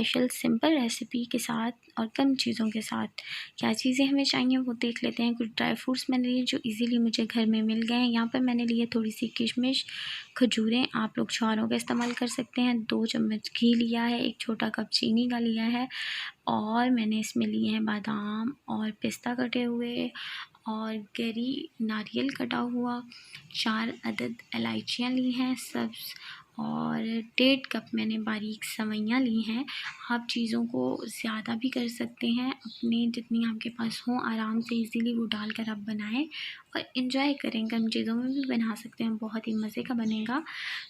Special simple recipe के साथ और कम चीज़ों के साथ। क्या चीज़ें हमें चाहिए वो देख लेते हैं। कुछ ड्राई फ्रूट्स मैंने लिए जो इजीली मुझे घर में मिल गए हैं। यहाँ पर मैंने लिए थोड़ी सी किशमिश, खजूरें, आप लोग छुहारों का इस्तेमाल कर सकते हैं। 2 चम्मच घी लिया है, 1 छोटा कप चीनी का लिया है और मैंने इसमें लिए हैं बादाम और पिस्ता कटे हुए और गरी नारियल कटा हुआ, 4 अदद इलायचियाँ ली हैं सब्ज़ और 1.5 कप मैंने बारीक सेवइयाँ ली हैं। आप चीज़ों को ज़्यादा भी कर सकते हैं, अपने जितनी आपके पास हों आराम से इजीली वो डालकर आप बनाएं और इन्जॉय करें। कम चीज़ों में भी बना सकते हैं, बहुत ही मज़े का बनेगा।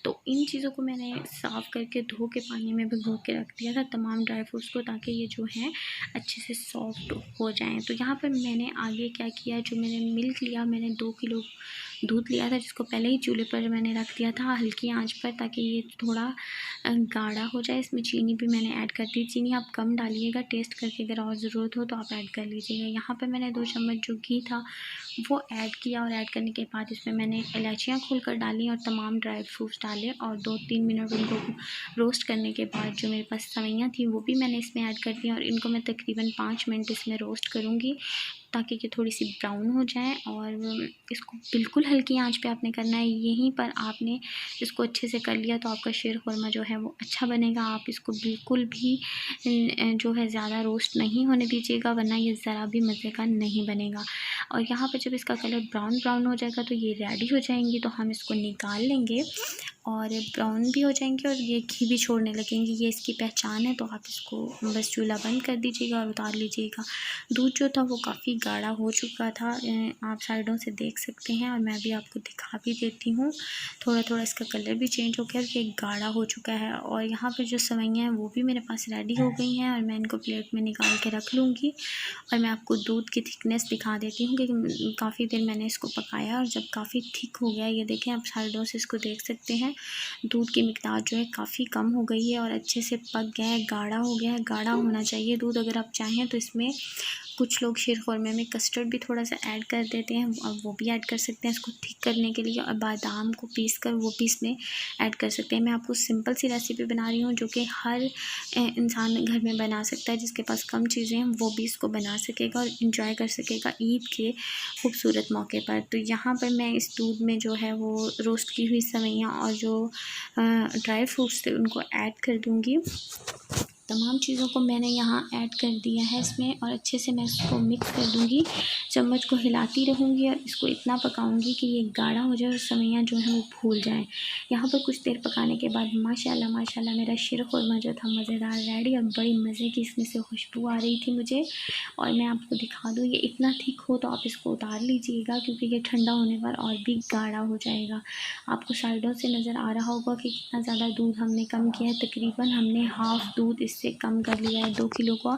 तो इन चीज़ों को मैंने साफ़ करके धो के पानी में भिगो के रख दिया था, तमाम ड्राई फ्रूट्स को, ताकि ये जो हैं अच्छे से सॉफ्ट हो जाएं। तो यहाँ पर मैंने आगे क्या किया, जो मैंने मिल्क लिया, मैंने 2 किलो दूध लिया था जिसको पहले ही चूल्हे पर मैंने रख दिया था हल्की आंच पर, ताकि ये थोड़ा गाढ़ा हो जाए। इसमें चीनी भी मैंने ऐड कर दी। चीनी आप कम डालिएगा, टेस्ट करके अगर और ज़रूरत हो तो आप ऐड कर लीजिएगा। यहाँ पर मैंने 2 चम्मच जो घी था वो ऐड किया और ऐड करने के बाद इसमें मैंने इलायचियाँ खोल कर डाली और तमाम ड्राई फ्रूट्स डाले और 2-3 मिनट उनको रोस्ट करने के बाद जो मेरे पास सेवइयाँ थी वो भी मैंने इसमें ऐड कर दी और इनको मैं तकरीबन 5 मिनट इसमें रोस्ट करूँगी ताकि ये थोड़ी सी ब्राउन हो जाए। और इसको बिल्कुल हल्की आंच पे आपने करना है। यहीं पर आपने इसको अच्छे से कर लिया तो आपका शीरखुरमा जो है वो अच्छा बनेगा। आप इसको बिल्कुल भी जो है ज़्यादा रोस्ट नहीं होने दीजिएगा, वरना ये ज़रा भी मज़े का नहीं बनेगा। और यहाँ पर जब इसका कलर ब्राउन हो जाएगा तो ये रेडी हो जाएंगी, तो हम इसको निकाल लेंगे और ब्राउन भी हो जाएंगे और ये घी भी छोड़ने लगेंगे। ये इसकी पहचान है। तो आप इसको बस चूल्हा बंद कर दीजिएगा और उतार लीजिएगा। दूध जो था वो काफ़ी गाढ़ा हो चुका था, आप साइडों से देख सकते हैं और मैं भी आपको दिखा भी देती हूँ। थोड़ा थोड़ा इसका कलर भी चेंज हो गया, ये गाढ़ा हो चुका है। और यहाँ पर जो सेवइयाँ हैं वो भी मेरे पास रेडी हो गई हैं और मैं इनको प्लेट में निकाल के रख लूँगी। और मैं आपको दूध की थिकनेस दिखा देती हूँ कि काफ़ी देर मैंने इसको पकाया और जब काफ़ी थिक हो गया, ये देखें आप साइडों से इसको देख सकते हैं, दूध की मिकदार जो है काफ़ी कम हो गई है और अच्छे से पक गया है, गाढ़ा हो गया है। गाढ़ा होना चाहिए दूध। अगर आप चाहें तो इसमें कुछ लोग शीरखुरमे में कस्टर्ड भी थोड़ा सा ऐड कर देते हैं, अब वो भी ऐड कर सकते हैं इसको थिक करने के लिए। और बादाम को पीस कर वो भी इसमें ऐड कर सकते हैं। मैं आपको सिंपल सी रेसिपी बना रही हूँ जो कि हर इंसान घर में बना सकता है, जिसके पास कम चीज़ें हैं वो भी इसको बना सकेगा और इंजॉय कर सकेगा ईद के खूबसूरत मौके पर। तो यहाँ पर मैं इस दूध में जो है वो रोस्ट की हुई सेवइयाँ और जो ड्राई फ्रूट्स थे उनको ऐड कर दूँगी। तमाम चीज़ों को मैंने यहाँ ऐड कर दिया है इसमें और अच्छे से मैं इसको मिक्स कर दूँगी। चम्मच को हिलाती रहूँगी और इसको इतना पकाऊँगी कि ये गाढ़ा हो जाए और सेवइयाँ जो हैं वो फूल जाएँ। यहाँ पर कुछ देर पकाने के बाद माशाल्लाह माशाल्लाह मेरा शीरखुरमा जो था मज़ेदार रेडी और बड़ी मज़े की इसमें से खुशबू आ रही थी मुझे। और मैं आपको दिखा दूँ, ये इतना थिक हो तो आप इसको उतार लीजिएगा क्योंकि ये ठंडा होने पर और भी गाढ़ा हो जाएगा। आपको साइडों से नज़र आ रहा होगा कि कितना ज़्यादा दूध हमने कम किया है। तकरीबन हमने हाफ़ दूध इससे कम कर लिया है। 2 किलो का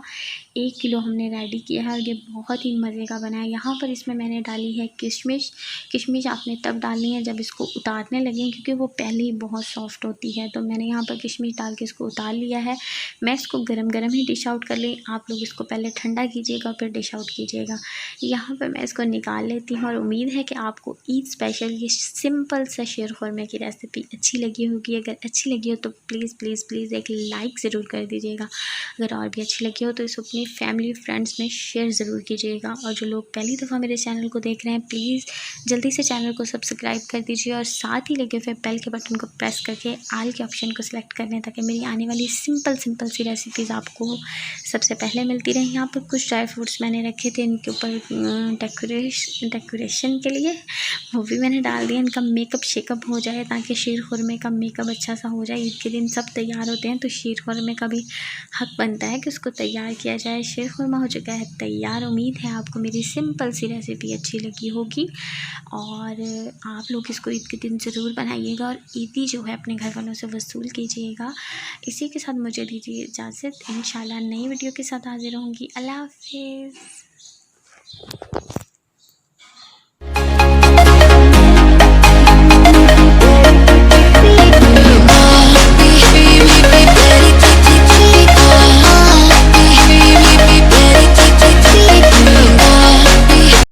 1 किलो हमने रेडी किया है और ये बहुत ही मज़े का बना है। यहाँ पर इसमें मैंने डाली है किशमिश। किशमिश आपने तब डालनी है जब इसको उतारने लगें क्योंकि वो पहले ही बहुत सॉफ्ट होती है। तो मैंने यहाँ पर किशमिश डाल के इसको उतार लिया है। मैं इसको गरम ही डिश आउट कर ली। आप लोग इसको पहले ठंडा कीजिएगा फिर डिश आउट कीजिएगा। यहाँ पर मैं इसको निकाल लेती हूँ और उम्मीद है कि आपको ईद स्पेशल ये सिंपल सा शीरखुरमे की रेसिपी अच्छी लगी होगी। अगर अच्छी लगी हो तो प्लीज़ प्लीज़ प्लीज़ एक लाइक ज़रूर कर दीजिएगा। अगर और भी अच्छी लगी हो तो इसको अपनी फैमिली फ्रेंड्स में शेयर ज़रूर कीजिएगा। और जो लोग पहली दफ़ा मेरे चैनल को देख रहे हैं प्लीज़ जल्दी से चैनल को सब्सक्राइब कर दीजिए और साथ ही लगे हुए बेल के बटन को प्रेस करके आल के ऑप्शन को सिलेक्ट कर लें ताकि मेरी आने वाली सिंपल सी रेसिपीज़ आपको सबसे पहले मिलती रहे। यहाँ पर कुछ ड्राई फ्रूट्स मैंने रखे थे इनके ऊपर डेकोरेशन के लिए, वो भी मैंने डाल दिया। इनका मेकअप शेकअप हो जाए ताकि शीरखुरमे का मेकअप अच्छा सा हो जाए। ईद के दिन सब तैयार होते हैं तो शीरखुरमे का भी हक बनता है कि उसको तैयार किया जाए। शीरखुरमा हो चुका है तैयार। उम्मीद है आपको मेरी सिंपल सी रेसिपी अच्छी लगी होगी और आप लोग इसको ईद के दिन ज़रूर बनाइएगा और ईदी जो है अपने घर वालों से वसूल कीजिएगा। इसी के साथ मुझे दीजिए इजाज़त। इंशाल्लाह नई वीडियो के साथ हाजिर होंगी। अल्लाह हाफ़िज़।